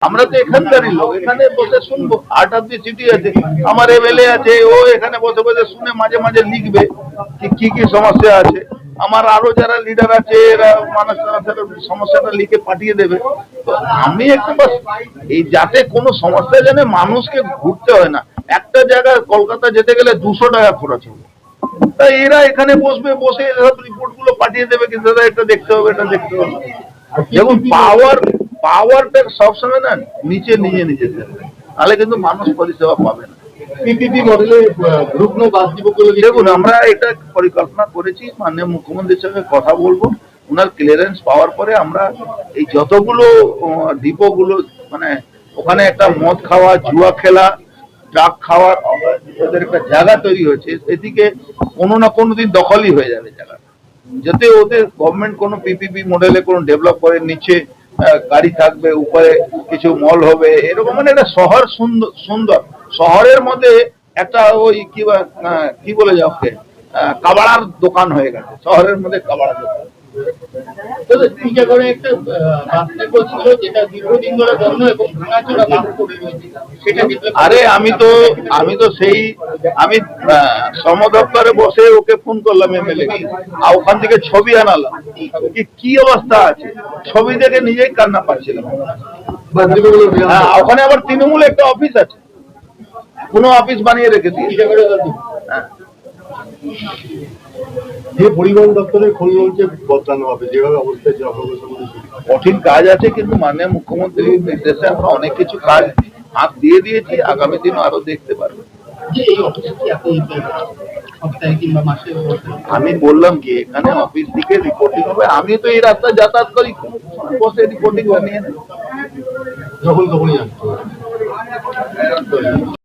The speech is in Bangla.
আমরা তো এখানকারই লোক, এখানে বসে শুনবো। 8 অব্দি চিঠি আছে, আমার এমএলএ আছে, ও এখানে বসে বসে শুনে মাঝে মাঝে লিখবে কি কি সমস্যা আছে। আমার আরো যারা লিডার আছে এরা মানুষ সমস্যাটা লিখে পাঠিয়ে দেবে। তো আমি একটু বাস এই যাতে কোনো সমস্যা জানে মানুষকে ঘুরতে হয় না। একটা জায়গায় কলকাতা যেতে গেলে 200 টাকা খরচ হবে, তাই এরা এখানে বসবে, বসে সব রিপোর্ট গুলো পাঠিয়ে দেবে, কিন্তু দাদা এটা দেখতে হবে, এটা দেখতে হবে। যেমন পাওয়ারটা সবসময় না নিচে নিজে নিজে থাকবে, তাহলে কিন্তু মানুষ পরিষেবা পাবে না। পিপিপি মডেলে গ্রুপ নো বাস দিব বলে দেখুন, আমরা এটা পরিকল্পনা করেছি, মাননীয় মুখ্যমন্ত্রীর সঙ্গে কথা বলবো। ওনার ক্লিয়ারেন্স পাওয়ার পরে আমরা এই যতগুলো ডিপোগুলো, মানে ওখানে একটা মদ খাওয়া, জুয়া খেলা, ড্রাগ খাওয়ার ওদের একটা জায়গা তৈরি হয়েছে, এদিকে কোনো না কোনো দিন দখলই হয়ে যাবে জায়গা। যাতে ওদের গভর্নমেন্ট কোনো পিপিপি মডেলে কোনো ডেভেলপ করে, নিচে গাড়ি থাকবে, উপরে কিছু মল হবে, এরকম মানে একটা শহর সুন্দর সুন্দর শহরের মধ্যে একটা ওই কি বলে যাও কাবাড়ার দোকান হয়ে গেছে শহরের মধ্যে, কাবাড়ার দোকান। একটা বাস্তব ছিল যেটা দীর্ঘদিন ধরে বন্ধ এবং ভাঙাচোরা বাস করে রয়েছে, সেটা আরে আমি তো সেই আমি শ্রম দপ্তরে বসে ওকে ফোন করলাম এমএলএ কে, আর ওখান থেকে ছবি আনালাম কি অবস্থা আছে। ছবি দেখে নিজেই কান্না পাচ্ছিলাম। ওখানে আবার তৃণমূল একটা অফিস আছে, কোনো অফিস বানিয়ে রেখেছি। যে পরিবহন দপ্তরের খোল রয়েছে বদলানো হবে, যেভাবে অবস্থায় কঠিন কাজ আছে, কিন্তু মাননীয় মুখ্যমন্ত্রীর নির্দেশে আমরা অনেক কিছু কাজ হাত দিয়ে দিয়েছি, আগামী দিন আরো দেখতে পারবো। আমি বললাম কি এখানে অফিস থেকে রিপোর্টিং হবে, আমি তো এই রাস্তায় যাতায়াত করি, বসে রিপোর্টিং বানিয়ে নেব যখন তখনই